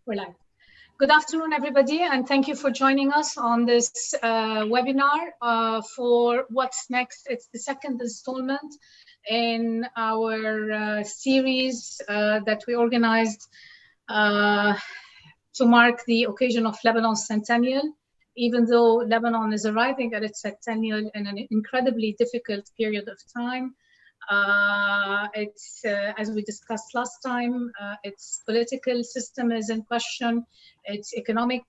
We're live. Good afternoon, everybody, and thank you for joining us on this webinar for What's Next. It's the second installment in our series that we organized to mark the occasion of Lebanon's Centennial. Even though Lebanon is arriving at its Centennial in an incredibly difficult period of time, as we discussed last time, its political system is in question, its economic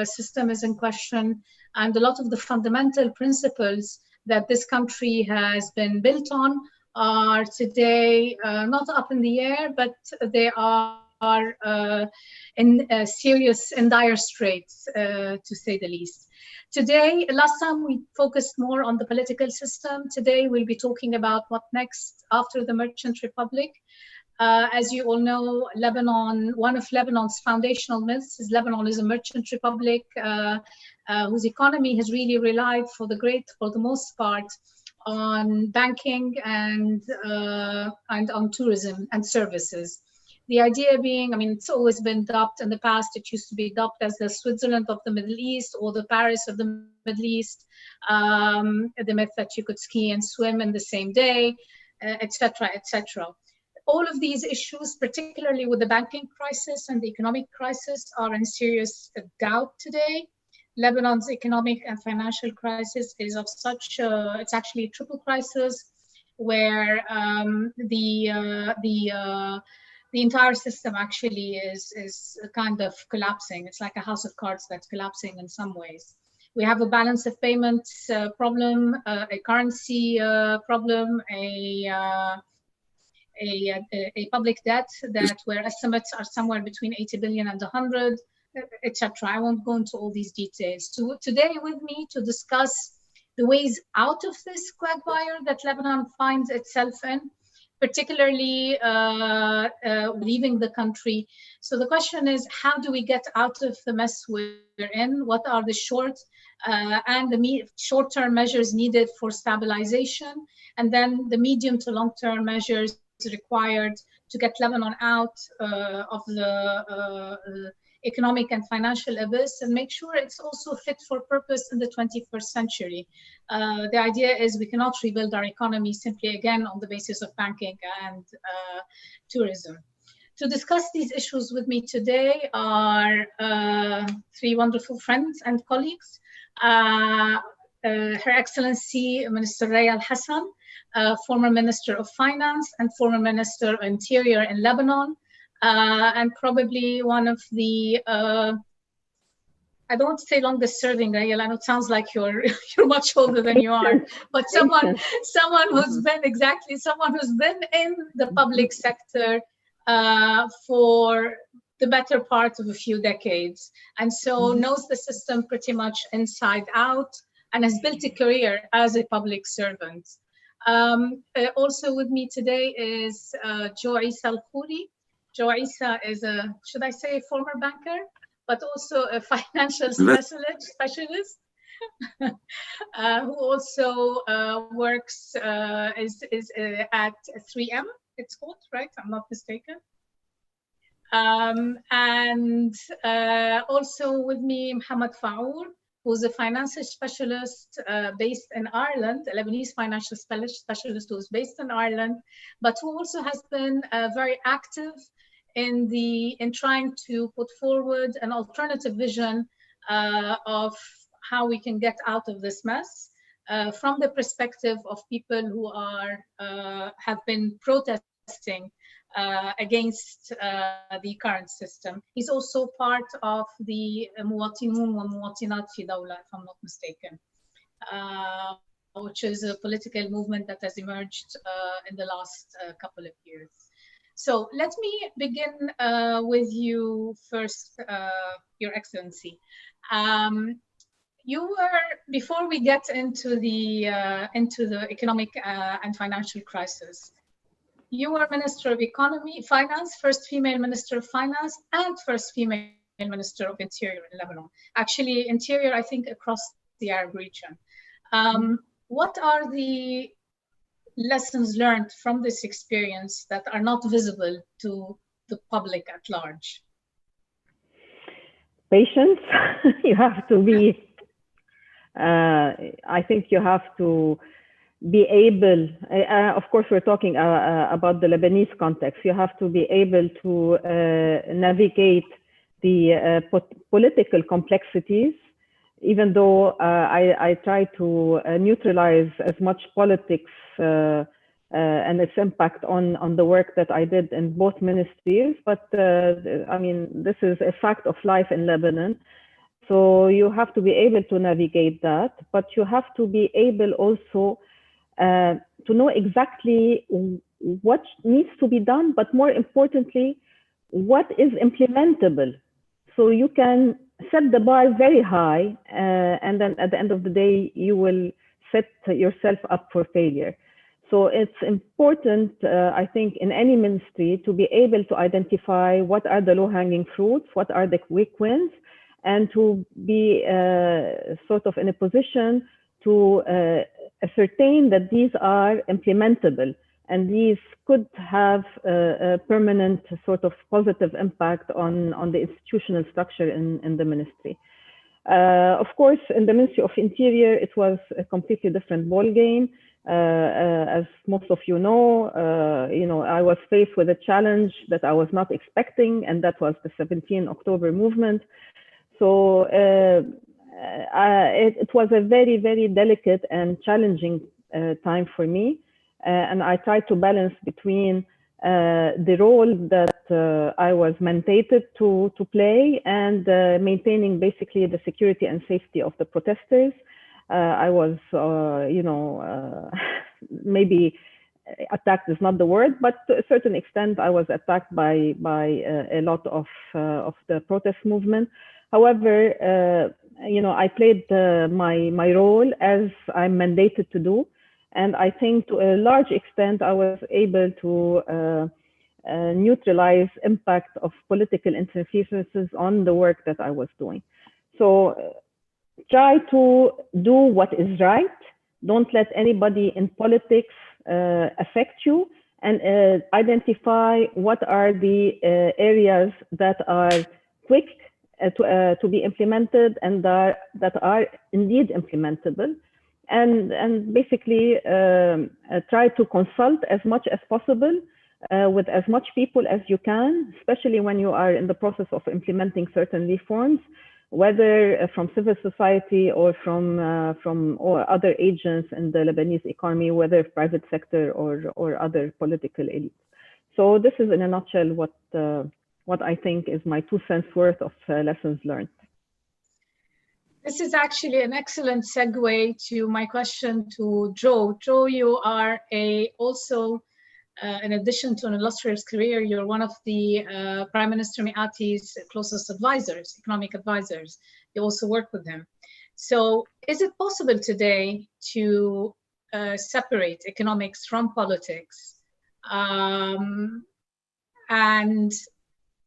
system is in question, and a lot of the fundamental principles that this country has been built on are today not up in the air, but they are in dire straits, to say the least. Today, last time we focused more on the political system. Today we'll be talking about what next after the Merchant Republic. As you all know, Lebanon, one of Lebanon's foundational myths is Lebanon is a merchant republic whose economy has really relied for the most part on banking and on tourism and services. The idea being, I mean, it's always been dubbed in the past, it used to be dubbed as the Switzerland of the Middle East or the Paris of the Middle East, the myth that you could ski and swim in the same day, etc., etc. All of these issues, particularly with the banking crisis and the economic crisis, are in serious doubt today. Lebanon's economic and financial crisis is of such, it's actually a triple crisis where the entire system actually is kind of collapsing. It's like a house of cards that's collapsing in some ways. We have a balance of payments problem, a currency problem, a public debt where estimates are somewhere between 80 billion and 100, etc. I won't go into all these details. Today with me to discuss the ways out of this quagmire that Lebanon finds itself in, particularly leaving the country. So the question is, how do we get out of the mess we're in? What are the short-term measures needed for stabilization? And then the medium to long-term measures required to get Lebanon out of the economic and financial abyss and make sure it's also fit for purpose in the 21st century. The idea is we cannot rebuild our economy simply again on the basis of banking and tourism. To discuss these issues with me today are three wonderful friends and colleagues. Her Excellency Minister Raya El Hassan, former Minister of Finance and former Minister of Interior in Lebanon, and probably one of the, I don't want to say longest serving, Raya, I know it sounds like you're much older than you are, but someone who's been in the public sector for the better part of a few decades, and so knows the system pretty much inside out and has built a career as a public servant. Also with me today is Issa El Khoury. Issa is should I say, a former banker, but also a financial specialist who also works, is at 3M, it's called, right? I'm not mistaken. And also with me, Mohamad Faour, who's a financial specialist based in Ireland, a Lebanese financial specialist who's based in Ireland, but who also has been very active in trying to put forward an alternative vision of how we can get out of this mess from the perspective of people who have been protesting against the current system. He's also part of the Muwatinun wa Muwatinat fi Dawla, if I'm not mistaken, which is a political movement that has emerged in the last couple of years. So let me begin with you first, Your Excellency. You were, before we get into the economic and financial crisis, you were Minister of Finance, first female Minister of Finance, and first female Minister of Interior in Lebanon. Actually, Interior, I think, across the Arab region. What are the lessons learned from this experience that are not visible to the public at large? patience. You have to be, I think you have to be able, of course, we're talking about the Lebanese context. You have to be able to navigate the political complexities, even though I try to neutralize as much politics and its impact on the work that I did in both ministries. But I mean, this is a fact of life in Lebanon. So you have to be able to navigate that, but you have to be able also to know exactly what needs to be done, but more importantly, what is implementable. So you can set the bar very high, and then at the end of the day, you will set yourself up for failure. So it's important, I think, in any ministry to be able to identify what are the low-hanging fruits, what are the quick wins, and to be sort of in a position to ascertain that these are implementable, and these could have a permanent sort of positive impact on the institutional structure in the ministry. Of course, in the Ministry of Interior, it was a completely different ballgame. As most of you know, I was faced with a challenge that I was not expecting, and that was the 17 October movement. So it was a very, very delicate and challenging time for me. And I tried to balance between the role that I was mandated to play and maintaining basically the security and safety of the protesters. I was, maybe attacked is not the word, but to a certain extent, I was attacked by a lot of the protest movement. However, I played my role as I'm mandated to do. And I think to a large extent, I was able to neutralize impact of political interferences on the work that I was doing. So try to do what is right. Don't let anybody in politics affect you, and identify what are the areas that are quick to be implemented and that are indeed implementable. And basically try to consult as much as possible with as much people as you can, especially when you are in the process of implementing certain reforms, whether from civil society or from or other agents in the Lebanese economy, whether private sector or other political elites. So this is in a nutshell what I think is my 2 cents worth of lessons learned. This is actually an excellent segue to my question to Joe. Joe, you are also, in addition to an illustrious career, you're one of the Prime Minister Mikati's closest advisors, economic advisors. You also work with him. So is it possible today to separate economics from politics, and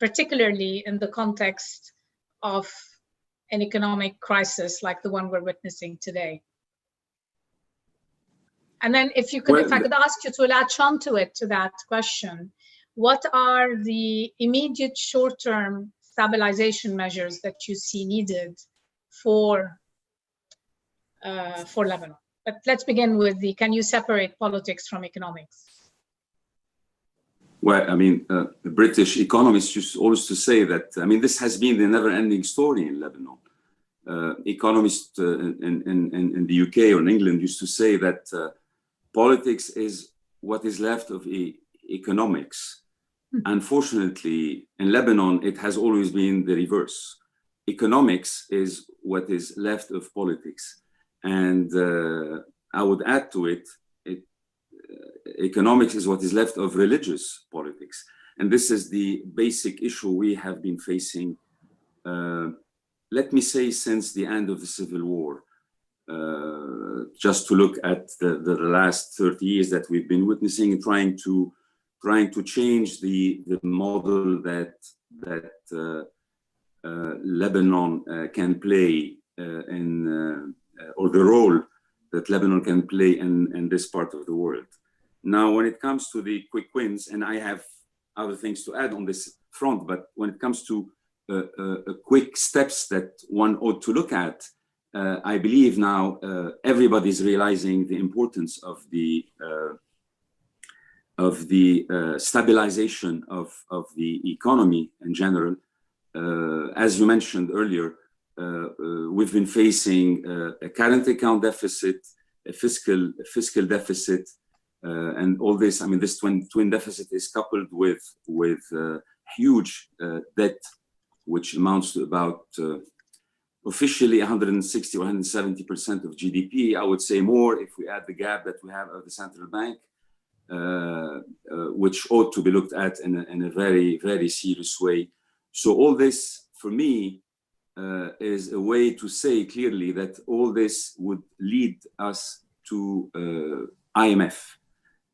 particularly in the context of an economic crisis like the one we're witnessing today? And then if you could, if I could ask you to latch onto it, to that question, what are the immediate short-term stabilization measures that you see needed for Lebanon? But let's begin with can you separate politics from economics? Well, I mean, the British economists used always to say that, I mean, this has been the never-ending story in Lebanon. Economists in the UK or in England used to say that politics is what is left of economics. Unfortunately, in Lebanon, it has always been the reverse. Economics is what is left of politics. And I would add to it, economics is what is left of religious politics. And this is the basic issue we have been facing, let me say, since the end of the Civil War. Just to look at the last 30 years that we've been witnessing and trying to change the model that Lebanon can play or the role that Lebanon can play in this part of the world. Now, when it comes to the quick wins, and I have other things to add on this front, but when it comes to quick steps that one ought to look at, I believe now everybody is realizing the importance of the stabilization of the economy in general. As you mentioned earlier, we've been facing a current account deficit, a fiscal deficit, and all this. I mean, this twin deficit is coupled with huge debt, which amounts to about officially 160 or 170% of GDP. I would say more if we add the gap that we have of the central bank, which ought to be looked at in a very, very serious way. So all this, for me, is a way to say clearly that all this would lead us to IMF.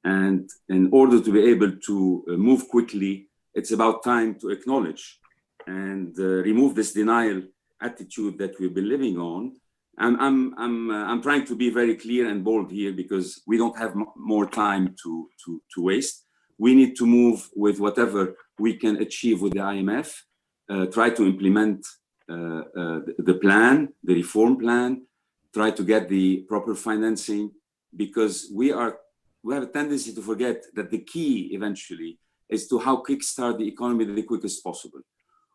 And in order to be able to move quickly, it's about time to acknowledge and remove this denial attitude that we've been living on. I'm trying to be very clear and bold here because we don't have more time to waste. We need to move with whatever we can achieve with the IMF, try to implement the plan, the reform plan, try to get the proper financing, because we have a tendency to forget that the key eventually is to how kickstart the economy the quickest possible.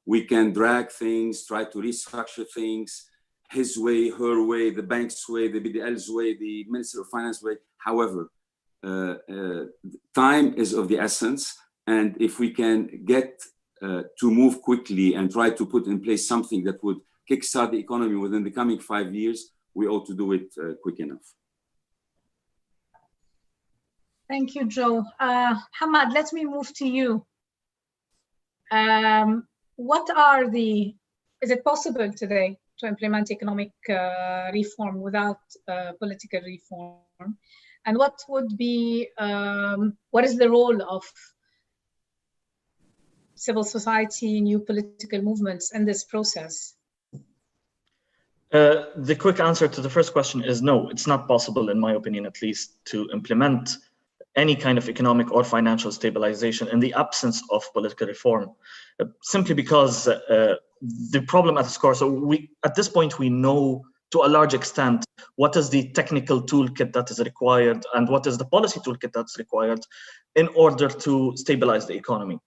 We can drag things, try to restructure things, his way, her way, the bank's way, the BDL's way, the Minister of Finance way. However, time is of the essence. And if we can get to move quickly and try to put in place something that would kickstart the economy within the coming 5 years, we ought to do it quick enough. Thank you, Joe. Hamad, let me move to you. Is it possible today to implement economic reform without political reform? And what is the role of civil society, new political movements in this process? The quick answer to the first question is no, it's not possible, in my opinion at least, to implement any kind of economic or financial stabilization in the absence of political reform, simply because the problem at its core, so at this point we know to a large extent what is the technical toolkit that is required and what is the policy toolkit that's required in order to stabilize the economy.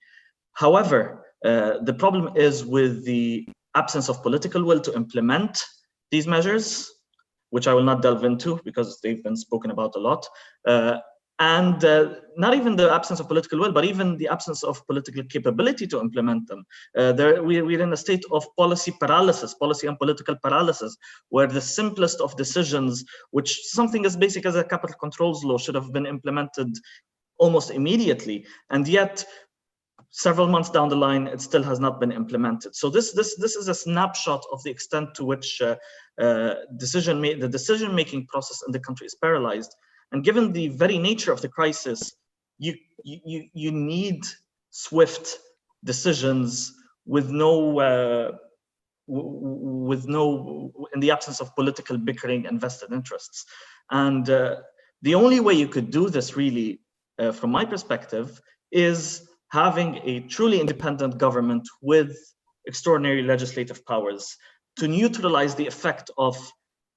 However, the problem is with the absence of political will to implement these measures, which I will not delve into because they've been spoken about a lot. And not even the absence of political will, but even the absence of political capability to implement them. We're in a state of policy paralysis, policy and political paralysis, where the simplest of decisions, which something as basic as a capital controls law should have been implemented almost immediately, and yet several months down the line, it still has not been implemented. So this is a snapshot of the extent to which the decision-making process in the country is paralyzed. And given the very nature of the crisis, you need swift decisions in the absence of political bickering and vested interests. And the only way you could do this, really, from my perspective, is having a truly independent government with extraordinary legislative powers to neutralize the effect of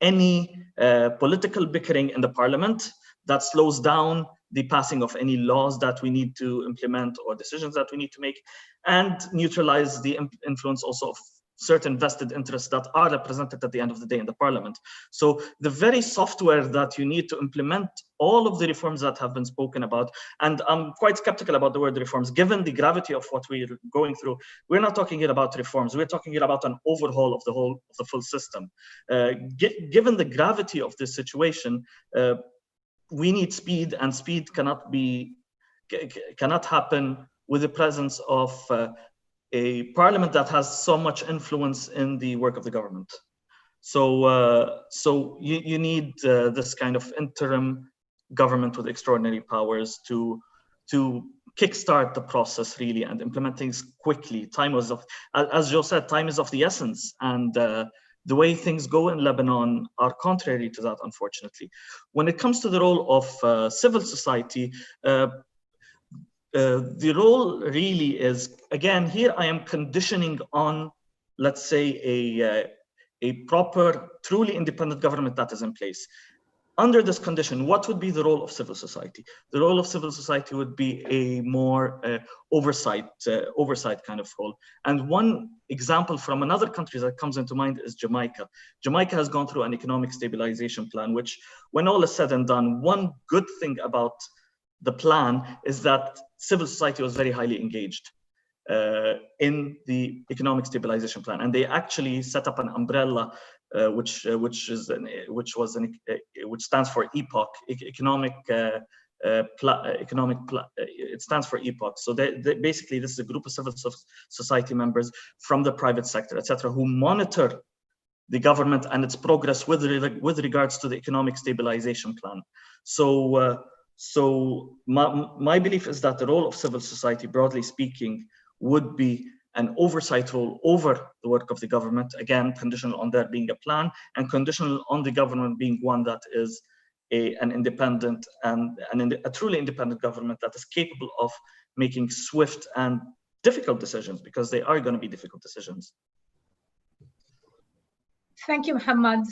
any political bickering in the parliament that slows down the passing of any laws that we need to implement or decisions that we need to make, and neutralize the influence also of certain vested interests that are represented at the end of the day in the parliament. So the very software that you need to implement all of the reforms that have been spoken about, and I'm quite skeptical about the word reforms, given the gravity of what we're going through. We're not talking here about reforms, we're talking here about an overhaul of the full system. Given the gravity of this situation, we need speed, and speed cannot happen with the presence of a parliament that has so much influence in the work of the government. So you need this kind of interim government with extraordinary powers to kickstart the process, really, and implement things quickly. As Joe said, time is of the essence, and the way things go in Lebanon are contrary to that, unfortunately. When it comes to the role of civil society, the role really is, again, here I am conditioning on let's say, a proper, truly independent government that is in place. Under this condition, what would be the role of civil society? The role of civil society would be a more oversight kind of role. And one example from another country that comes into mind is Jamaica. Jamaica has gone through an economic stabilization plan, which, when all is said and done, one good thing about the plan is that civil society was very highly engaged in the economic stabilization plan, and they actually set up an umbrella which stands for EPOC, it stands for EPOC. So basically, this is a group of civil society members from the private sector, etc., who monitor the government and its progress with regards to the economic stabilization plan. So my belief is that the role of civil society, broadly speaking, would be an oversight role over the work of the government, again, conditional on there being a plan and conditional on the government being one that is an independent and a truly independent government that is capable of making swift and difficult decisions, because they are going to be difficult decisions. Thank you, Mohamad.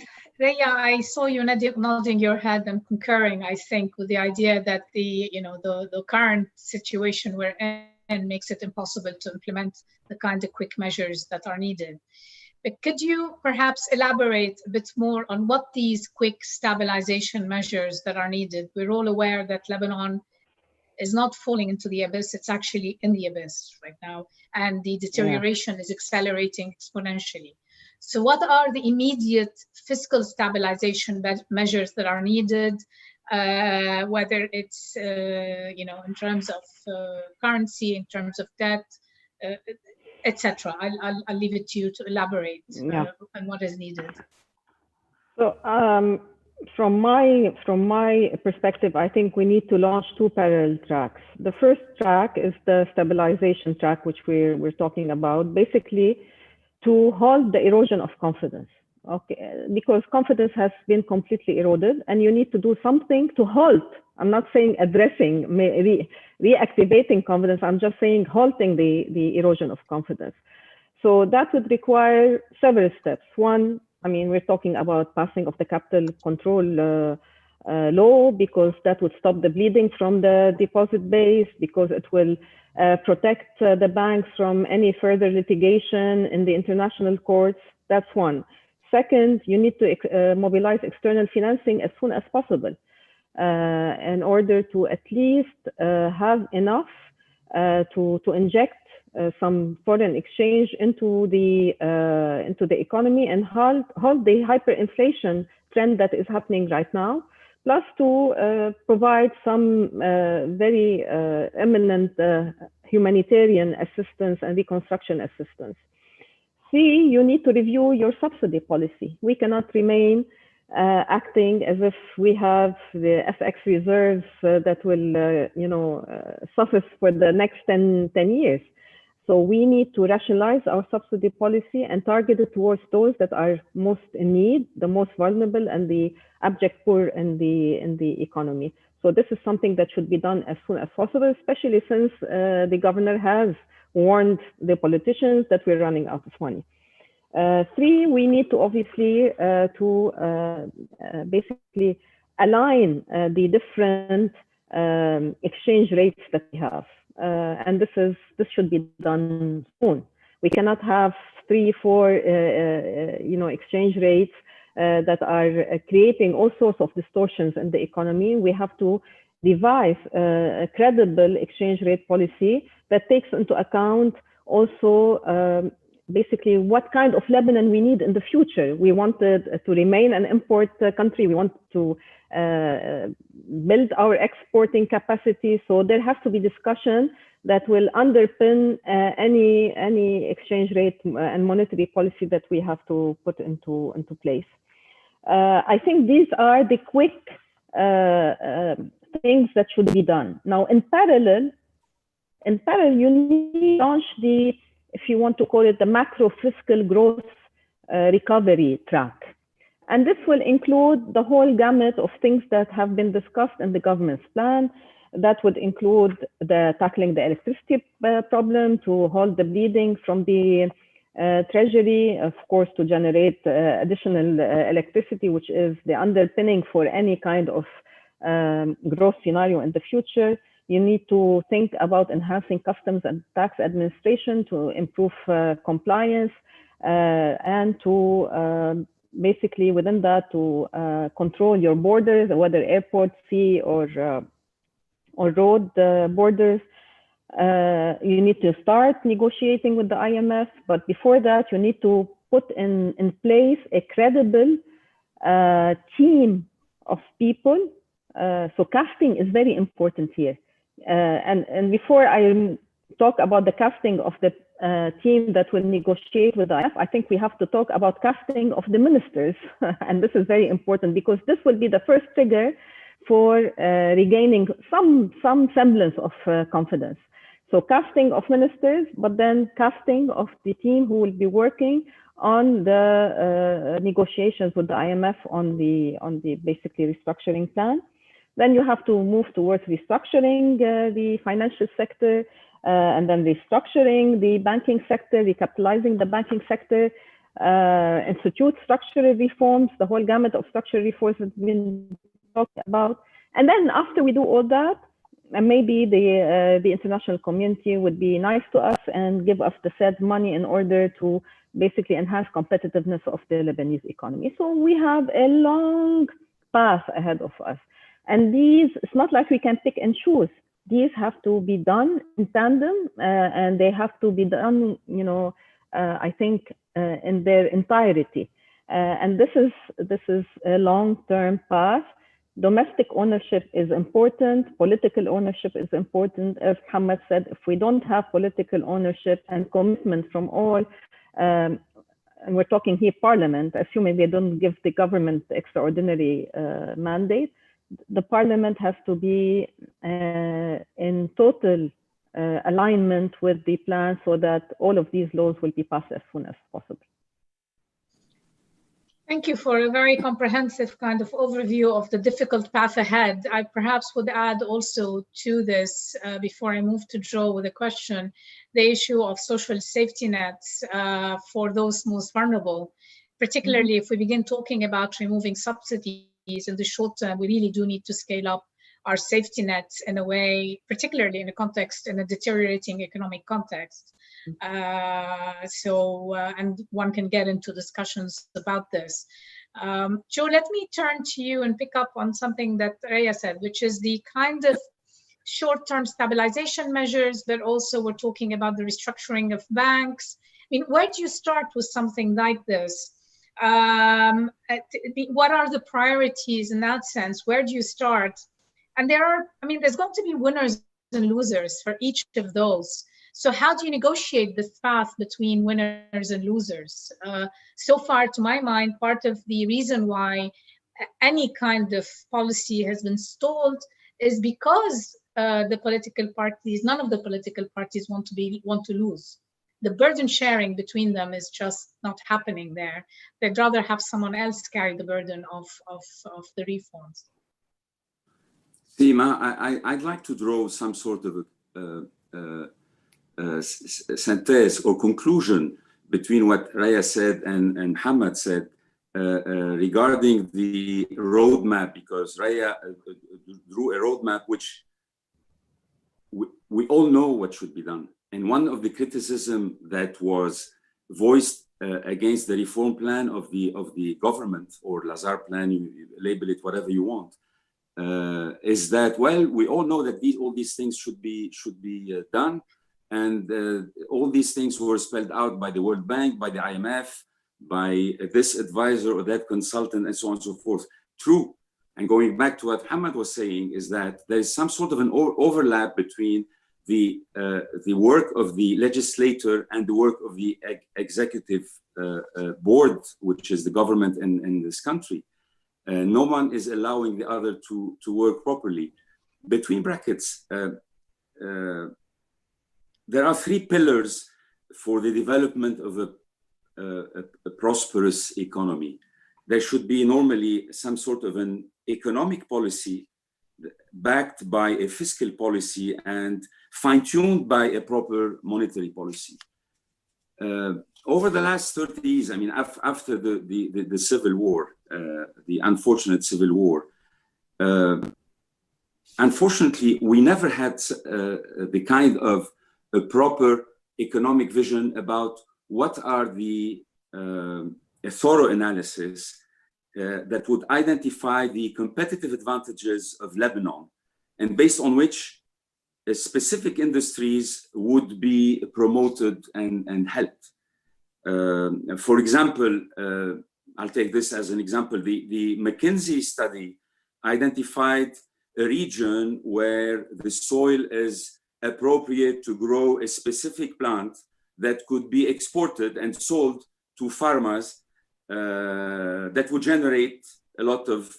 Raya, I saw you nodding your head and concurring, I think, with the idea that the current situation we're in makes it impossible to implement the kind of quick measures that are needed. But could you perhaps elaborate a bit more on what these quick stabilization measures that are needed? We're all aware that Lebanon is not falling into the abyss, it's actually in the abyss right now, and the deterioration is accelerating exponentially. So what are the immediate fiscal stabilization measures that are needed, whether it's in terms of currency, in terms of debt, etc. I'll leave it to you to elaborate on what is needed. So from my perspective, I think we need to launch two parallel tracks. The first track is the stabilization track, which we're talking about, basically to halt the erosion of confidence. Okay, because confidence has been completely eroded, and you need to do something to halt. I'm not saying addressing, reactivating confidence. I'm just saying halting the erosion of confidence. So that would require several steps. One, I mean, we're talking about passing of the capital control law, because that would stop the bleeding from the deposit base, because it will protect the banks from any further litigation in the international courts. That's one. Second, you need to mobilize external financing as soon as possible in order to at least have enough to inject some foreign exchange into the economy and halt the hyperinflation trend that is happening right now, plus to provide some very eminent humanitarian assistance and reconstruction assistance. Three, you need to review your subsidy policy. We cannot remain acting as if we have the FX reserves that will, suffice for the next 10 years. So we need to rationalize our subsidy policy and target it towards those that are most in need, the most vulnerable, and the abject poor in the economy. So this is something that should be done as soon as possible, especially since the governor has warned the politicians that we're running out of money. Three, we need to obviously basically align the different exchange rates that we have, and this should be done soon. We cannot have 3, 4 exchange rates that are creating all sorts of distortions in the economy. We have to devise a credible exchange rate policy that takes into account also basically what kind of Lebanon we need in the future. We wanted to remain an import country. We want to build our exporting capacity. So there has to be discussion that will underpin any exchange rate and monetary policy that we have to put into place. I think these are the quick things that should be done. Now, in parallel, you need to launch the, if you want to call it, the macro fiscal growth recovery track. And this will include the whole gamut of things that have been discussed in the government's plan. That would include tackling the electricity problem to halt the bleeding from the Treasury, of course, to generate additional electricity, which is the underpinning for any kind of growth scenario in the future. You need to think about enhancing customs and tax administration to improve compliance and to basically within that to control your borders, whether airport, sea, or road borders. You need to start negotiating with the IMF, but before that, you need to put in place a credible team of people. So casting is very important here. And before I talk about the casting of the team that will negotiate with the IMF, I think we have to talk about casting of the ministers. And this is very important because this will be the first trigger for regaining some semblance of confidence. So casting of ministers, but then casting of the team who will be working on the negotiations with the IMF on the basically restructuring plan. Then you have to move towards restructuring the financial sector, and then restructuring the banking sector, recapitalizing the banking sector, institute structural reforms, the whole gamut of structural reforms that we've been talking about. And then after we do all that, and maybe the international community would be nice to us and give us the said money in order to basically enhance competitiveness of the Lebanese economy. So we have a long path ahead of us. And these, it's not like we can pick and choose. These have to be done in tandem, and they have to be done, you know, I think in their entirety. And this is a long-term path. Domestic ownership is important. Political ownership is important. As Mohamad said, if we don't have political ownership and commitment from all, and we're talking here parliament, assuming they don't give the government the extraordinary mandate, the parliament has to be in total alignment with the plan so that all of these laws will be passed as soon as possible. Thank you for a very comprehensive kind of overview of the difficult path ahead. I perhaps would add also to this, before I move to Joe with a question, the issue of social safety nets for those most vulnerable, particularly if we begin talking about removing subsidies in the short term. We really do need to scale up our safety nets in a way, particularly in a deteriorating economic context. And one can get into discussions about this. Joe, let me turn to you and pick up on something that Raya said, which is the kind of short-term stabilization measures, but also we're talking about the restructuring of banks. I mean, where do you start with something like this? What are the priorities in that sense? Where do you start? And there's going to be winners and losers for each of those. So how do you negotiate this path between winners and losers? So far, to my mind, part of the reason why any kind of policy has been stalled is because none of the political parties want to lose. The burden sharing between them is just not happening there. They'd rather have someone else carry the burden of the reforms. Seema, I'd like to draw some sort of synthesis or conclusion between what Raya said and Mohamad said regarding the roadmap, because Raya drew a roadmap which we all know what should be done. And one of the criticism that was voiced against the reform plan of the government, or Lazar plan, you label it whatever you want, is that, well, we all know that all these things should be done, and all these things were spelled out by the World Bank, by the IMF, by this advisor or that consultant, and so on and so forth. True. And going back to what Mohamad was saying, is that there is some sort of an overlap between the work of the legislator and the work of the executive board, which is the government in this country. No one is allowing the other to work properly. Between brackets, there are three pillars for the development of a prosperous economy. There should be normally some sort of an economic policy backed by a fiscal policy and fine-tuned by a proper monetary policy. over the last 30 years, I mean, after the civil war, the unfortunate civil war, unfortunately, we never had the kind of a proper economic vision about what are the a thorough analysis that would identify the competitive advantages of Lebanon, and based on which specific industries would be promoted and helped. For example, I'll take this as an example. The McKinsey study identified a region where the soil is appropriate to grow a specific plant that could be exported and sold to farmers that would generate a lot of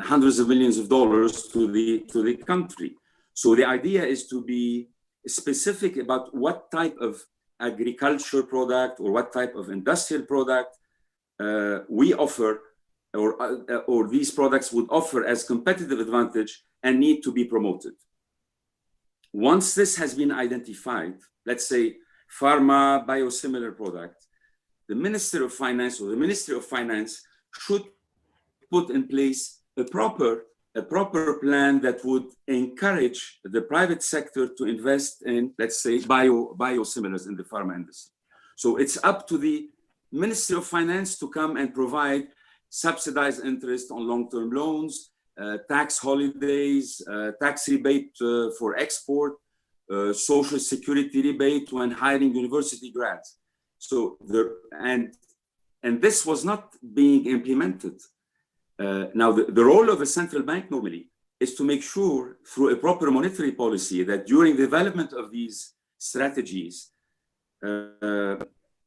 hundreds of millions of dollars to the country. So the idea is to be specific about what type of agriculture product or what type of industrial product we offer, or these products would offer as competitive advantage and need to be promoted. Once this has been identified, let's say pharma biosimilar product, the Minister of Finance or the Ministry of Finance should put in place a proper plan that would encourage the private sector to invest in, let's say, biosimilars in the pharma industry. So it's up to the Ministry of Finance to come and provide subsidized interest on long-term loans, tax holidays, tax rebate for export, social security rebate when hiring university grads. So and this was not being implemented. Now, the role of a central bank normally is to make sure through a proper monetary policy that during the development of these strategies,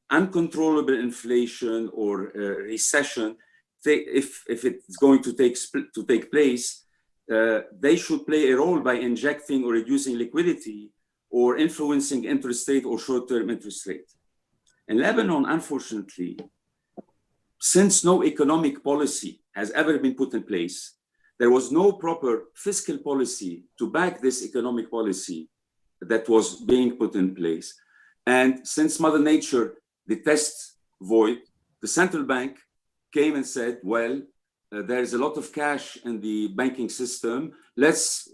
uncontrollable inflation or recession, if it's going to take place, they should play a role by injecting or reducing liquidity or influencing interest rate or short-term interest rate. In Lebanon, unfortunately, since no economic policy has ever been put in place, there was no proper fiscal policy to back this economic policy that was being put in place. And since Mother Nature detests void, the central bank came and said, well, there's a lot of cash in the banking system. Let's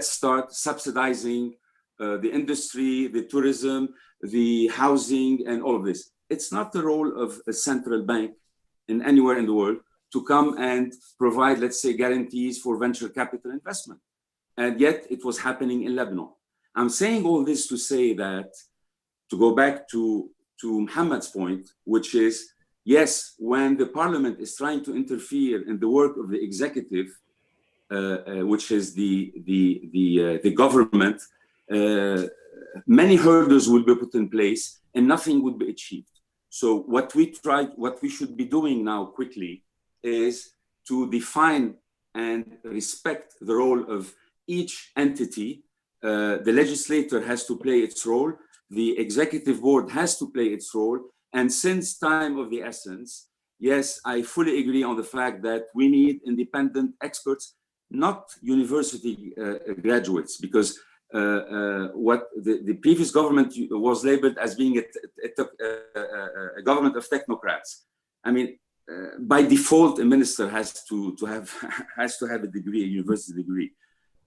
start subsidizing the industry, the tourism, the housing, and all of this. It's not the role of a central bank in anywhere in the world to come and provide, let's say, guarantees for venture capital investment. And yet it was happening in Lebanon. I'm saying all this to say that, to go back to Mohamad's point, which is, yes, when the parliament is trying to interfere in the work of the executive, which is the government, many hurdles will be put in place and nothing would be achieved. So what we should be doing now quickly is to define and respect the role of each entity. The legislator has to play its role. The executive board has to play its role. And since time of the essence, yes, I fully agree on the fact that we need independent experts, not university graduates, because what the previous government was labeled as being a government of technocrats. I mean, by default, a minister has to have a degree, a university degree.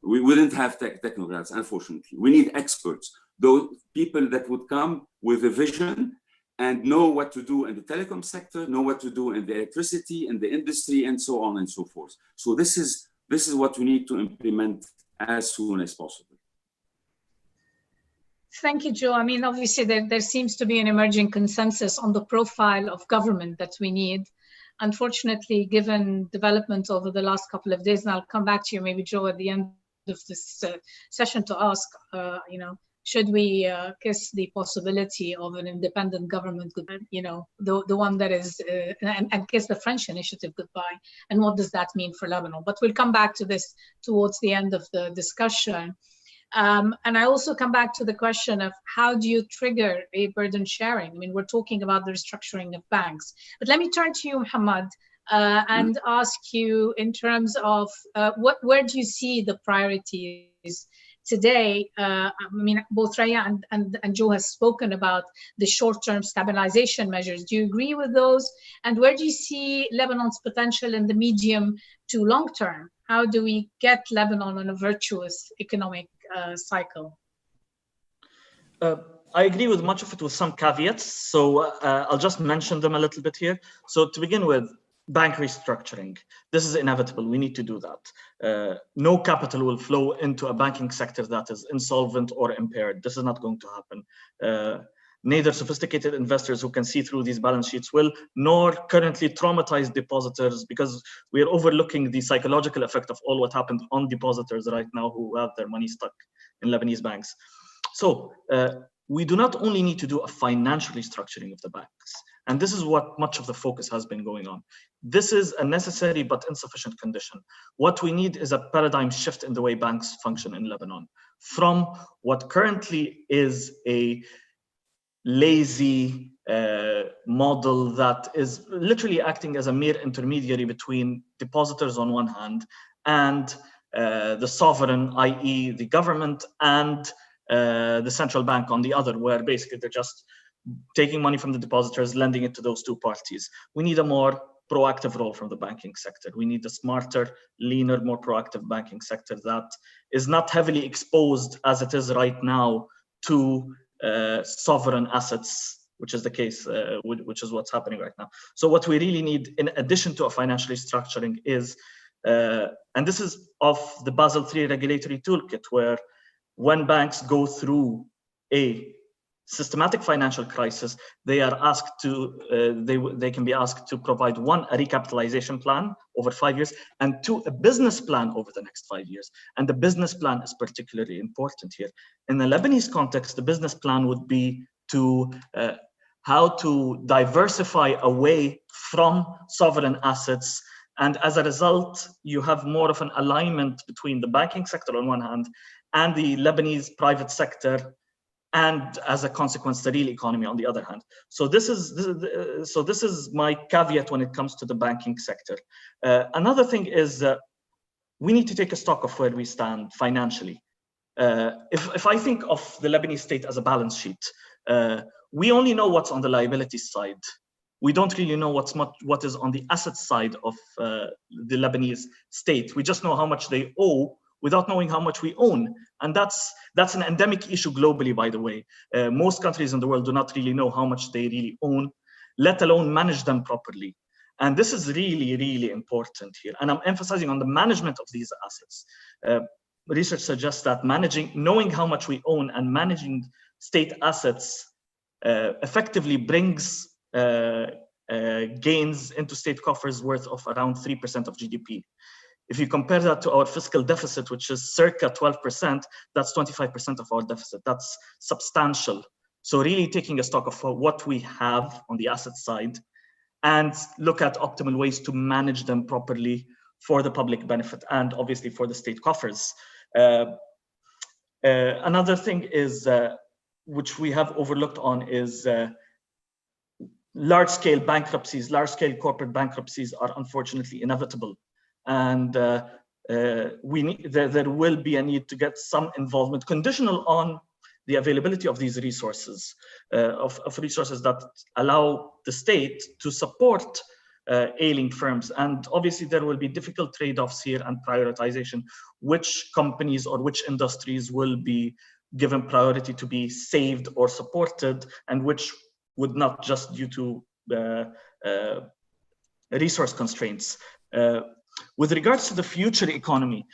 We wouldn't have technocrats, unfortunately. We need experts, those people that would come with a vision and know what to do in the telecom sector, know what to do in the electricity, in the industry, and so on and so forth. So this is what we need to implement as soon as possible. Thank you, Joe. I mean, obviously, there seems to be an emerging consensus on the profile of government that we need. Unfortunately, given developments over the last couple of days, and I'll come back to you, maybe, Joe, at the end of this session to ask, should we kiss the possibility of an independent government, the one that is, and kiss the French initiative goodbye? And what does that mean for Lebanon? But we'll come back to this towards the end of the discussion. And I also come back to the question of how do you trigger a burden sharing? I mean, we're talking about the restructuring of banks. But let me turn to you, Mohamad, and ask you in terms of where do you see the priorities today, I mean, both Raya and Joe has spoken about the short-term stabilization measures. Do you agree with those? And where do you see Lebanon's potential in the medium to long term? How do we get Lebanon on a virtuous economic cycle? I agree with much of it with some caveats. So I'll just mention them a little bit here. So to begin with, bank restructuring. This is inevitable. We need to do that. No capital will flow into a banking sector that is insolvent or impaired. This is not going to happen. Neither sophisticated investors who can see through these balance sheets will, nor currently traumatized depositors, because we are overlooking the psychological effect of all what happened on depositors right now who have their money stuck in Lebanese banks. So we do not only need to do a financial restructuring of the banks, and this is what much of the focus has been going on. This is a necessary but insufficient condition. What we need is a paradigm shift in the way banks function in Lebanon, from what currently is a lazy model that is literally acting as a mere intermediary between depositors on one hand and the sovereign, i.e. the government, and the central bank on the other, where basically they're just taking money from the depositors, lending it to those two parties. We need a more proactive role from the banking sector. We need a smarter, leaner, more proactive banking sector that is not heavily exposed as it is right now to sovereign assets, which is the case, which is what's happening right now. So what we really need, in addition to a financial restructuring, is, and this is of the Basel III regulatory toolkit, where when banks go through a systematic financial crisis, they are asked to, they can be asked to provide, one, a recapitalization plan over 5 years, and two, a business plan over the next 5 years. And the business plan is particularly important here. In the Lebanese context, the business plan would be to how to diversify away from sovereign assets. And as a result, you have more of an alignment between the banking sector on one hand and the Lebanese private sector, and as a consequence, the real economy on the other hand. So this is my caveat when it comes to the banking sector. Another thing is we need to take a stock of where we stand financially. If I think of the Lebanese state as a balance sheet, we only know what's on the liability side. We don't really know what is on the asset side of the Lebanese state. We just know how much they owe without knowing how much we own. And that's an endemic issue globally, by the way. Most countries in the world do not really know how much they really own, let alone manage them properly. And this is really, really important here. And I'm emphasizing on the management of these assets. Research suggests that knowing how much we own and managing state assets effectively brings gains into state coffers worth of around 3% of GDP. If you compare that to our fiscal deficit, which is circa 12%, that's 25% of our deficit. That's substantial. So really taking a stock of what we have on the asset side and look at optimal ways to manage them properly for the public benefit and obviously for the state coffers. Another thing is, which we have overlooked on, is large-scale bankruptcies. Large-scale corporate bankruptcies are unfortunately inevitable. And there will be a need to get some involvement, conditional on the availability of these resources, of resources that allow the state to support ailing firms. And obviously there will be difficult trade-offs here and prioritization, which companies or which industries will be given priority to be saved or supported, and which would not, just due to resource constraints. With regards to the future economy,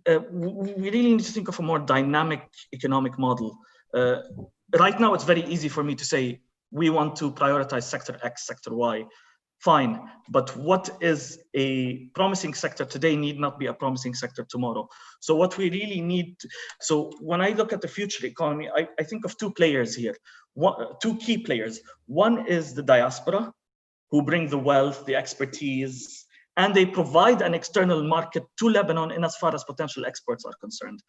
we really need to think of a more dynamic economic model. Right now, it's very easy for me to say, we want to prioritize sector X, sector Y. Fine, but what is a promising sector today need not be a promising sector tomorrow. So what we really need, so when I look at the future economy, I think of two players here, two key players. One is the diaspora, who bring the wealth, the expertise, and they provide an external market to Lebanon in as far as potential exports are concerned.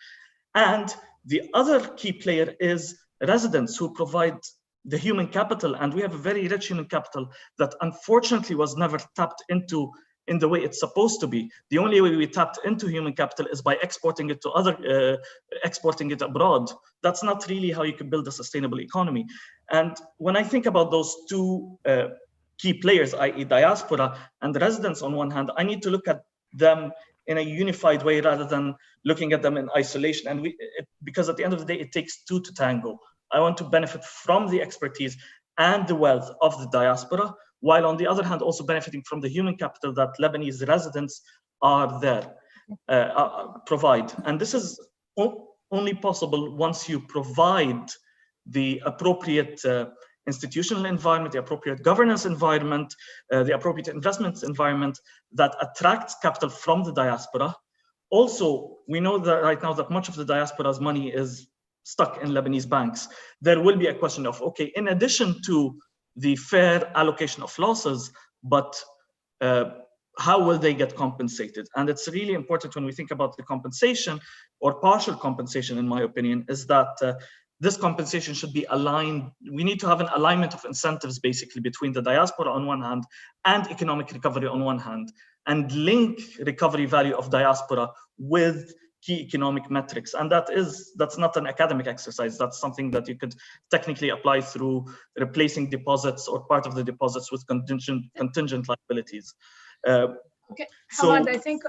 And the other key player is residents, who provide the human capital. And we have a very rich human capital that unfortunately was never tapped into in the way it's supposed to be. The only way we tapped into human capital is by exporting it to exporting it abroad. That's not really how you can build a sustainable economy. And when I think about those two key players, i.e. diaspora and residents on one hand, I need to look at them in a unified way rather than looking at them in isolation. And because at the end of the day, it takes two to tango. I want to benefit from the expertise and the wealth of the diaspora, while on the other hand, also benefiting from the human capital that Lebanese residents are there, provide. And this is only possible once you provide the appropriate institutional environment, the appropriate governance environment, the appropriate investment environment that attracts capital from the diaspora. Also, we know that right now that much of the diaspora's money is stuck in Lebanese banks. There will be a question of, okay, in addition to the fair allocation of losses, but how will they get compensated? And it's really important when we think about the compensation or partial compensation, in my opinion, is that this compensation should be aligned. We need to have an alignment of incentives basically between the diaspora on one hand and economic recovery on one hand, and link recovery value of diaspora with key economic metrics. And that's not an academic exercise. That's something that you could technically apply through replacing deposits or part of the deposits with contingent liabilities. Okay, Hamad, I think.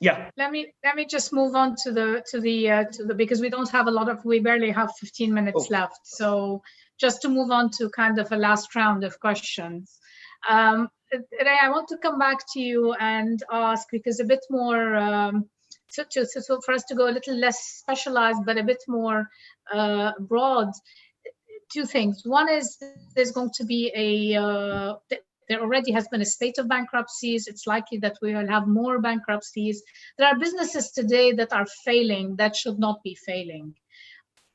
Yeah. Let me just move on to the because we don't have a lot of, we barely have 15 minutes left. So just to move on to kind of a last round of questions. Raya, I want to come back to you and ask, because a bit more so for us to go a little less specialized but a bit more broad. Two things. One is there's going to be there already has been a spate of bankruptcies. It's likely that we will have more bankruptcies. There are businesses today that are failing that should not be failing.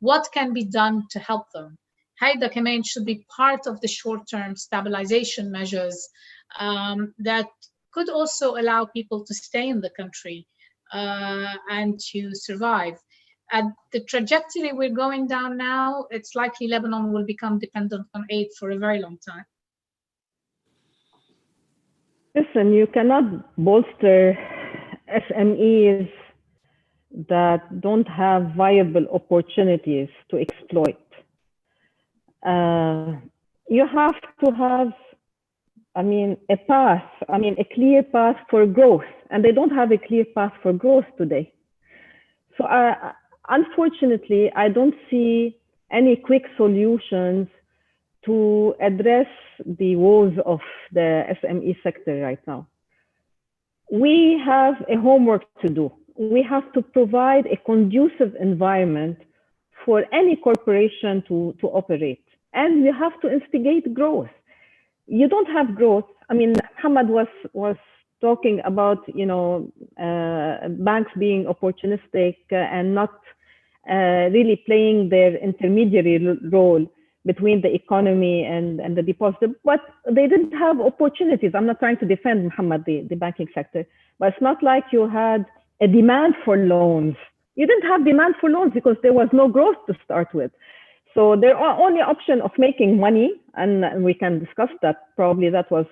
What can be done to help them? Haida Kamen should be part of the short-term stabilization measures that could also allow people to stay in the country and to survive. At the trajectory we're going down now, it's likely Lebanon will become dependent on aid for a very long time. Listen, you cannot bolster SMEs that don't have viable opportunities to exploit. You have to have, a path, a clear path for growth, and they don't have a clear path for growth today. So unfortunately, I don't see any quick solutions to address the woes of the SME sector right now. We have a homework to do. We have to provide a conducive environment for any corporation to operate. And we have to instigate growth. You don't have growth. Mohamad was talking about, banks being opportunistic and not really playing their intermediary role between the economy and the deposit, but they didn't have opportunities. I'm not trying to defend, Mohamad, the banking sector, but it's not like you had a demand for loans. You didn't have demand for loans because there was no growth to start with. So their only option of making money, and we can discuss that, probably that was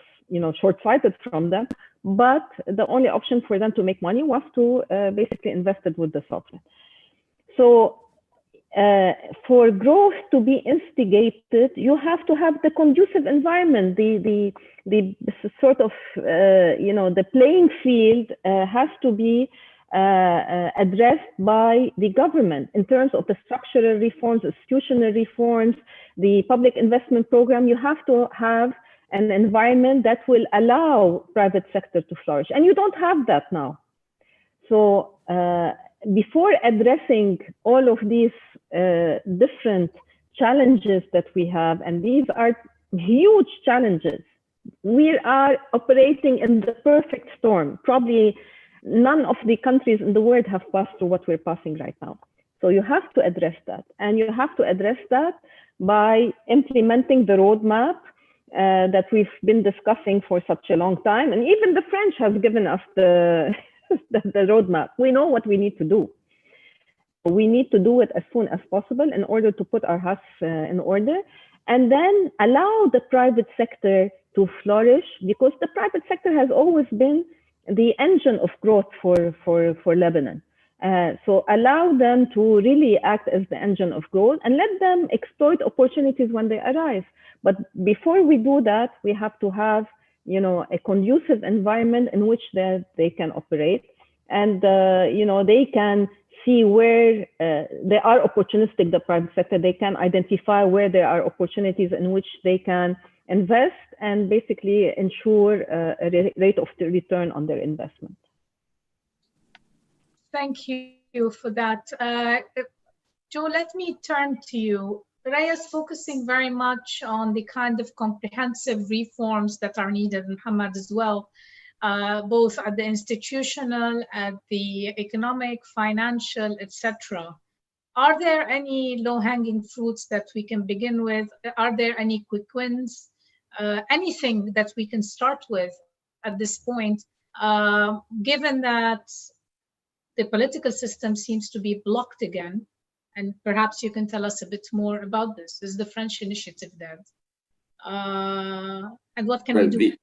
short-sighted from them, but the only option for them to make money was to basically invest it with the sovereign. So for growth to be instigated, you have to have the conducive environment. The sort of the playing field has to be addressed by the government in terms of the structural reforms, institutional reforms, the public investment program. You have to have an environment that will allow private sector to flourish, and you don't have that now. So before addressing all of these different challenges that we have, and these are huge challenges, we are operating in the perfect storm. Probably none of the countries in the world have passed through what we're passing right now. So you have to address that, and you have to address that by implementing the roadmap that we've been discussing for such a long time. And even the French have given us the roadmap. We know what we need to do. We need to do it as soon as possible in order to put our house in order, and then allow the private sector to flourish, because the private sector has always been the engine of growth for Lebanon. So allow them to really act as the engine of growth and let them exploit opportunities when they arise. But before we do that, we have to have, a conducive environment in which they can operate, and they can see where they are opportunistic, the private sector. They can identify where there are opportunities in which they can invest and basically ensure a rate of return on their investment. Thank you for that. Joe, let me turn to you. Raya is focusing very much on the kind of comprehensive reforms that are needed, and Mohamad as well, both at the institutional, at the economic, financial, etc. Are there any low-hanging fruits that we can begin with? Are there any quick wins? Anything that we can start with at this point, given that the political system seems to be blocked again? And perhaps you can tell us a bit more about this. Is the French initiative there? And what can we do?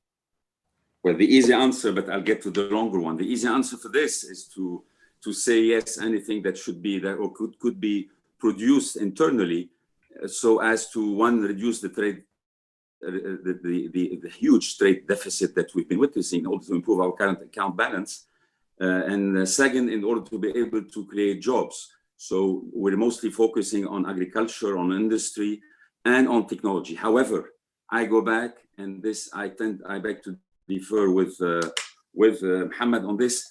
Well, the easy answer, but I'll get to the longer one. The easy answer for this is to say yes, anything that should be there or could be produced internally, so as to, one, reduce the trade, the huge trade deficit that we've been witnessing, in order to improve our current account balance, and second, in order to be able to create jobs. So we're mostly focusing on agriculture, on industry, and on technology. However, I go back, and this I beg to defer with Mohamad on this.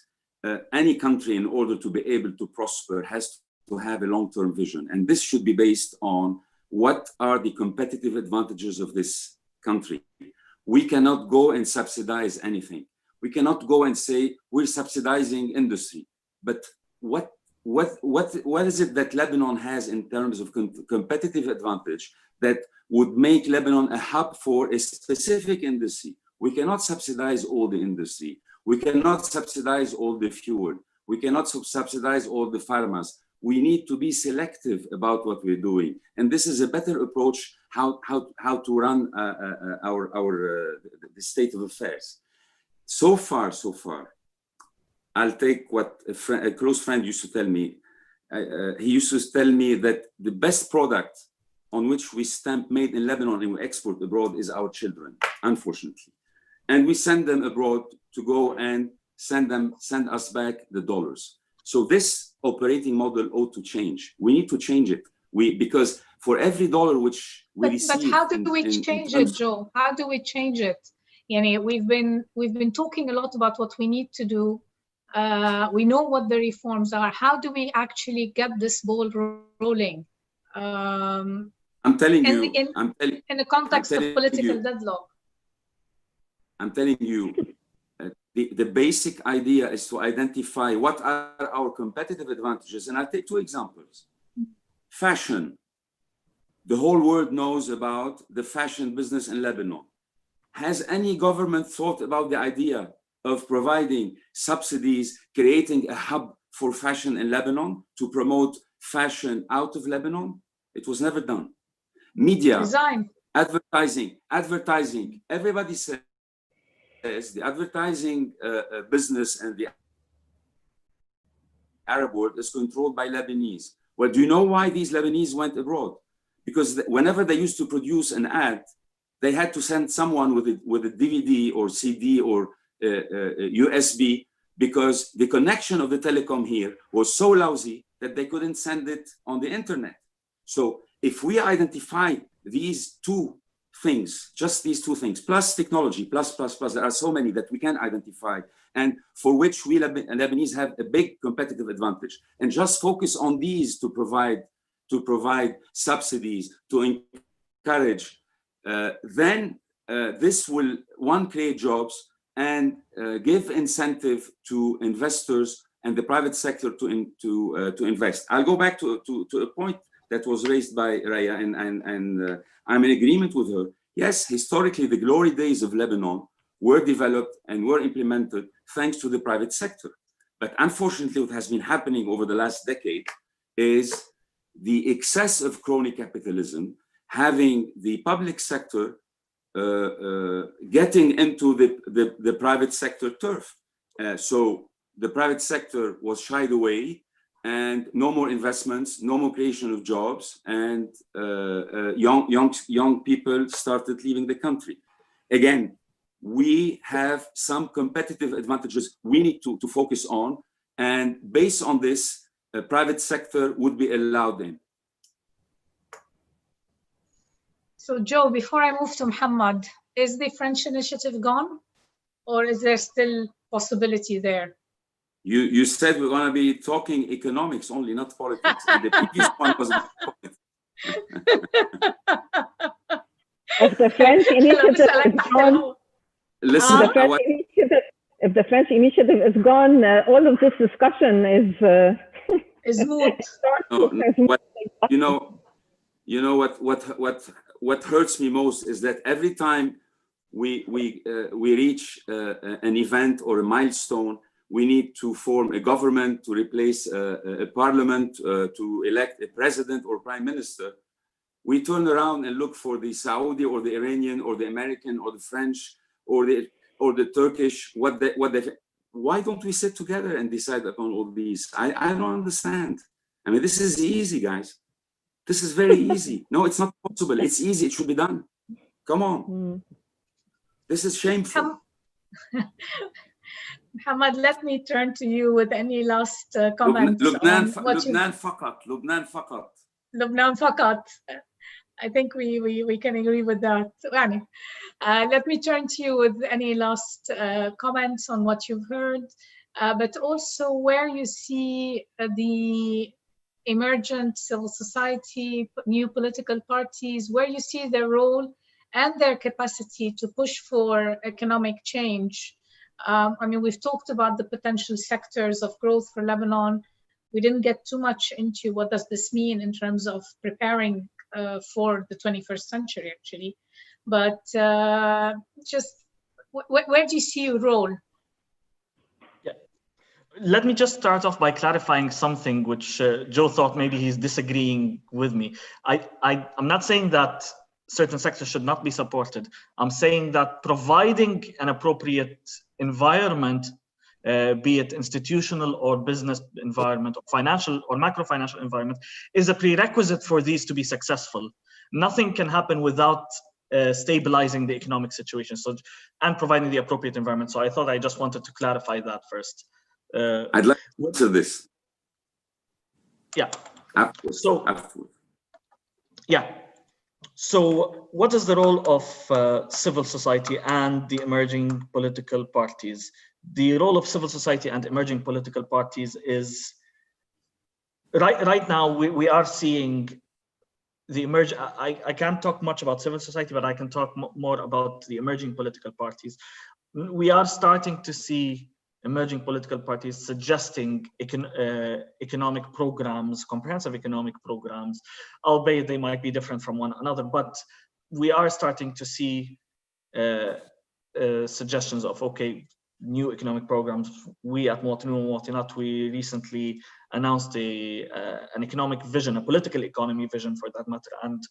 Any country, in order to be able to prosper, has to have a long-term vision, and this should be based on what are the competitive advantages of this country. We cannot go and subsidize anything. We cannot go and say we're subsidizing industry, but what is it that Lebanon has in terms of competitive advantage that would make Lebanon a hub for a specific industry? We cannot subsidize all the industry. We cannot subsidize all the fuel. We cannot subsidize all the farmers. We need to be selective about what we're doing. And this is a better approach how to run the state of affairs. So far, I'll take what a close friend used to tell me. He used to tell me that the best product on which we stamp made in Lebanon and we export abroad is our children, unfortunately. And we send them abroad to go and send us back the dollars. So this operating model ought to change. We need to change it. Because for every dollar which we receive... But how do we change it, Joe? How do we change it? We've been talking a lot about what we need to do. We know what the reforms are. How do we actually get this ball rolling? I'm telling you. In the context of political deadlock. I'm telling you, the basic idea is to identify what are our competitive advantages. And I'll take two examples. Fashion. The whole world knows about the fashion business in Lebanon. Has any government thought about the idea of providing subsidies, creating a hub for fashion in Lebanon to promote fashion out of Lebanon? It was never done. Media, design, advertising. Everybody says the advertising business and the Arab world is controlled by Lebanese. Well, do you know why these Lebanese went abroad? Because whenever they used to produce an ad, they had to send someone with a DVD or CD or USB, because the connection of the telecom here was so lousy that they couldn't send it on the internet. So if we identify these two things, just these two things, plus technology, plus, there are so many that we can identify, and for which we Lebanese have a big competitive advantage, and just focus on these to provide subsidies, to encourage, then this will, one, create jobs and give incentive to investors and the private sector to invest. I'll go back to a point that was raised by Raya, and I'm in agreement with her. Yes, historically, the glory days of Lebanon were developed and were implemented thanks to the private sector. But unfortunately, what has been happening over the last decade is the excess of crony capitalism, having the public sector getting into the private sector turf. So the private sector was shied away, and no more investments, no more creation of jobs, and young people started leaving the country. Again, we have some competitive advantages we need to focus on, and based on this, private sector would be allowed in. So Joe, before I move to Mohamad, is the French initiative gone, or is there still possibility there? You said we're going to be talking economics only, not politics. And the previous one was politics. If the French initiative is gone, listen, if the French initiative is gone, all of this discussion is moot. Well, you know what hurts me most is that every time we reach an event or a milestone, we need to form a government, to replace a parliament, to elect a president or prime minister. We turn around and look for the Saudi or the Iranian or the American or the French or the Turkish. Why don't we sit together and decide upon all these? I don't understand. I mean, this is easy, guys. This is very easy. No, it's not possible. It's easy. It should be done. Come on. This is shameful. Mohamad, let me turn to you with any last comments. Lubnan faqat. I think we can agree with that. Let me turn to you with any last comments on what you've heard, but also where you see the emergent civil society, new political parties, where you see their role and their capacity to push for economic change. I mean, we've talked about the potential sectors of growth for Lebanon. We didn't get too much into what does this mean in terms of preparing for the 21st century, actually. But just where do you see your role? Yeah. Let me just start off by clarifying something which Joe thought maybe he's disagreeing with me. I'm not saying that certain sectors should not be supported. I'm saying that providing an appropriate environment, be it institutional or business environment or financial or macro-financial environment, is a prerequisite for these to be successful. Nothing can happen without stabilizing the economic situation and providing the appropriate environment. So I thought I just wanted to clarify that first. I'd like to answer this. Yeah. Afterwards. Yeah. So what is the role of civil society and the emerging political parties? The role of civil society and emerging political parties is, right now we are seeing the I can't talk much about civil society, but I can talk more about the emerging political parties. We are starting to see emerging political parties suggesting economic programs, comprehensive economic programs, albeit they might be different from one another, but we are starting to see suggestions of, okay, new economic programs. We at Muwatinun, we recently announced an economic vision, a political economy vision for that matter, and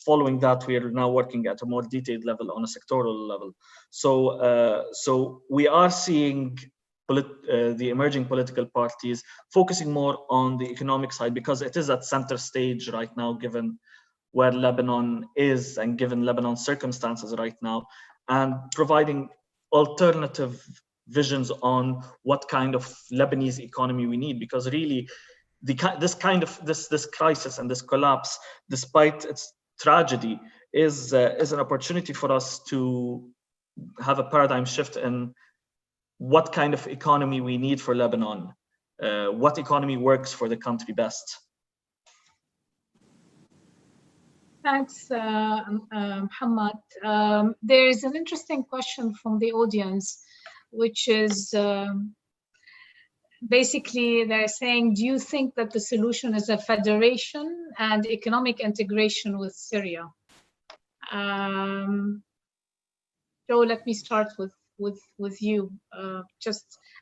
following that, we are now working at a more detailed level on a sectoral level. So we are seeing the emerging political parties focusing more on the economic side because it is at center stage right now, given where Lebanon is and given Lebanon's circumstances right now, and providing alternative visions on what kind of Lebanese economy we need, because really this crisis and this collapse, despite its tragedy, is an opportunity for us to have a paradigm shift in what kind of economy we need for Lebanon, what economy works for the country best. Thanks, Mohamad. There is an interesting question from the audience, which is basically they're saying, do you think that the solution is a federation and economic integration with Syria? Joe, let me start with you,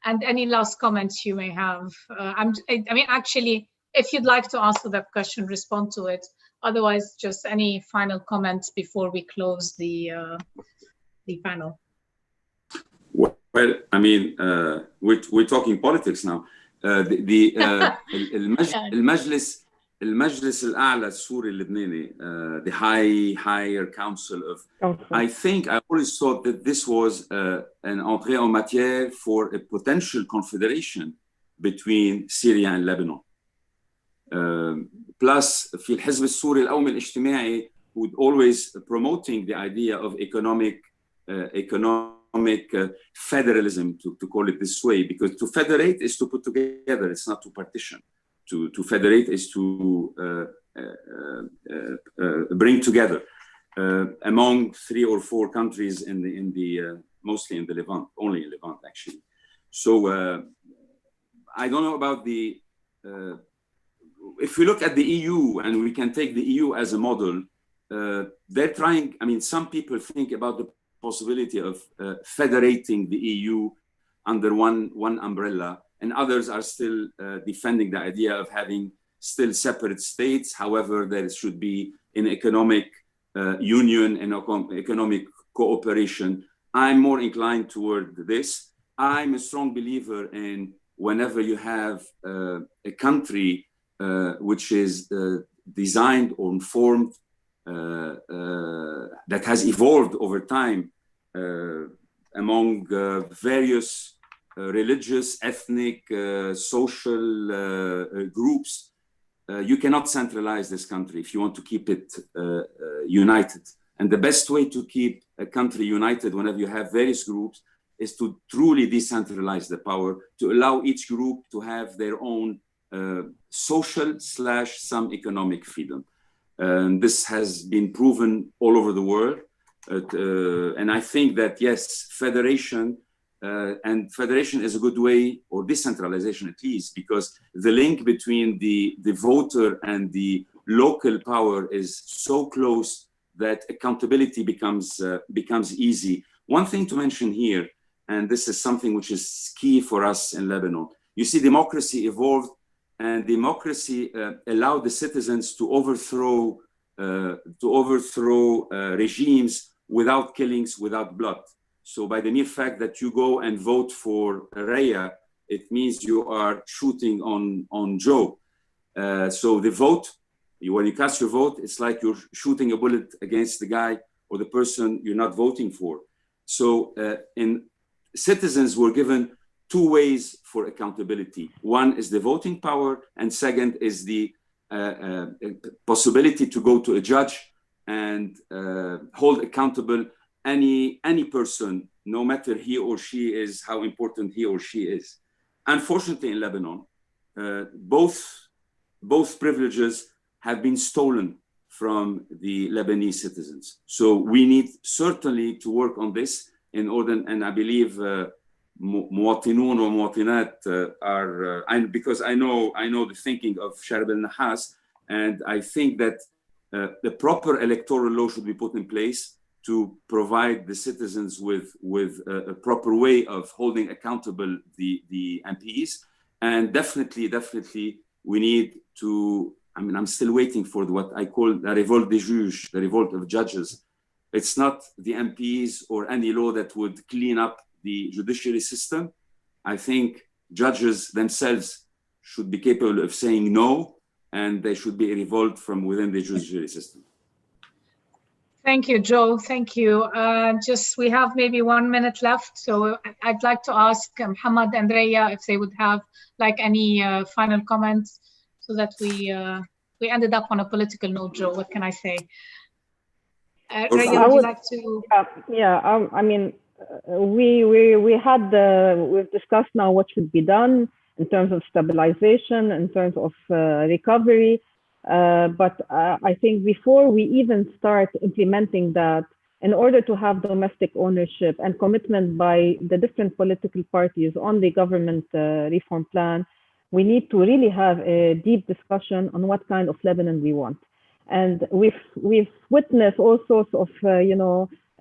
and any last comments you may have. I mean, actually, if you'd like to answer that question, respond to it. Otherwise, just any final comments before we close the panel. Well, I mean, we're talking politics now. المجلس الأعلى السوري اللبناني, the higher council of, I think I always thought that this was an entrée en matière for a potential confederation between Syria and Lebanon. Plus في الحزب السوري القومي الاجتماعي would always promoting the idea of economic federalism, to call it this way, because to federate is to put together, it's not to partition. To federate is to bring together among 3 or 4 countries in the mostly in the Levant, only in Levant actually. So I don't know about the if we look at the EU, and we can take the EU as a model, they're trying, I mean, some people think about the possibility of federating the EU under one umbrella, and others are still defending the idea of having still separate states. However, there should be an economic union and economic cooperation. I'm more inclined toward this. I'm a strong believer in whenever you have a country which is designed or formed that has evolved over time among various religious, ethnic, social groups, you cannot centralize this country if you want to keep it united. And the best way to keep a country united whenever you have various groups is to truly decentralize the power, to allow each group to have their own social / some economic freedom. This has been proven all over the world. And I think that, yes, federation, and federation is a good way, or decentralization at least, because the link between the voter and the local power is so close that accountability becomes easy. One thing to mention here, and this is something which is key for us in Lebanon. You see, democracy evolved, and democracy allowed the citizens to overthrow regimes without killings, without blood. So by the mere fact that you go and vote for Raya, it means you are shooting on Joe. So the vote, when you cast your vote, it's like you're shooting a bullet against the guy or the person you're not voting for. So citizens were given 2 ways for accountability. One is the voting power, and second is the possibility to go to a judge and hold accountable any person, no matter he or she is, how important he or she is. Unfortunately, in Lebanon, both privileges have been stolen from the Lebanese citizens. So we need certainly to work on this in order, and I believe مواطنون ومواطنات are, because I know the thinking of Sharb al-Nahas, and I think that the proper electoral law should be put in place to provide the citizens with a proper way of holding accountable the MPs. And definitely we need to, I mean, I'm still waiting for what I call the revolt des juges, the revolt of judges. It's not the MPs or any law that would clean up the judiciary system. I think judges themselves should be capable of saying no, and they should be a revolt from within the judiciary system. Thank you, Joe. Thank you. We have maybe 1 minute left, so I'd like to ask Mohamad and Raya if they would have like any final comments, so that we ended up on a political note. Joe, what can I say? Raya, would you like to? I mean, we've discussed now what should be done in terms of stabilization, in terms of recovery. But I think before we even start implementing that, in order to have domestic ownership and commitment by the different political parties on the government reform plan, we need to really have a deep discussion on what kind of Lebanon we want. And we've witnessed all sorts of,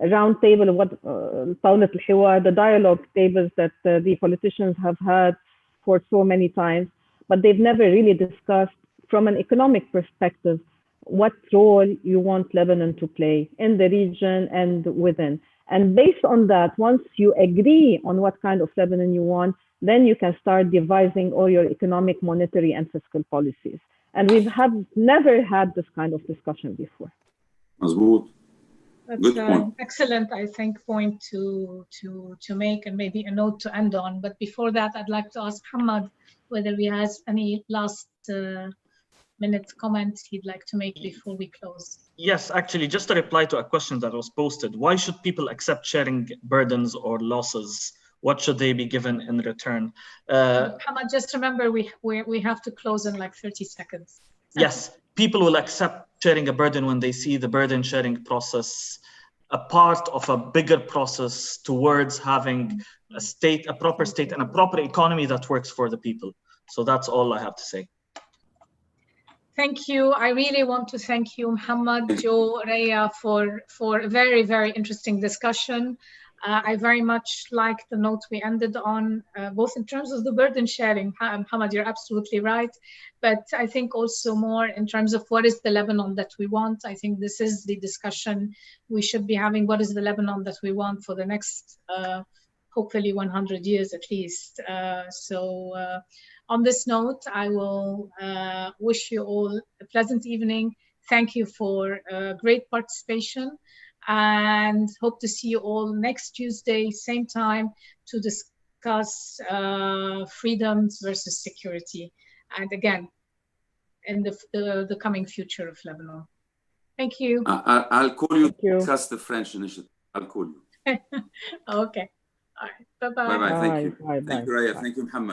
round table, طاولة الحوار, the dialogue tables that the politicians have had for so many times, but they've never really discussed from an economic perspective, what role you want Lebanon to play in the region and within. And based on that, once you agree on what kind of Lebanon you want, then you can start devising all your economic, monetary, and fiscal policies. And we have never had this kind of discussion before. That's an excellent, I think, point to make, and maybe a note to end on. But before that, I'd like to ask Mohamad whether he has any last minute comments he'd like to make before we close. Yes, actually, just to reply to a question that was posted, why should people accept sharing burdens or losses? What should they be given in return? Mohamad, just remember, we have to close in like 30 seconds. Yes, people will accept sharing a burden when they see the burden sharing process a part of a bigger process towards having a state, a proper state, and a proper economy that works for the people. So that's all I have to say. Thank you. I really want to thank you, Mohamad, Joe, Raya, for a very, very interesting discussion. I very much like the note we ended on, both in terms of the burden sharing. Mohamad, you're absolutely right. But I think also more in terms of what is the Lebanon that we want. I think this is the discussion we should be having. What is the Lebanon that we want for the next, hopefully 100 years at least. On this note, I will wish you all a pleasant evening. Thank you for great participation, and hope to see you all next Tuesday, same time, to discuss freedoms versus security. And again, in the coming future of Lebanon. Thank you. I'll call you to discuss the French initiative. I'll call you. Okay. All right. Bye-bye. Bye-bye. Thank you. Bye. Thank you, Raya. Thank you, Mohamad.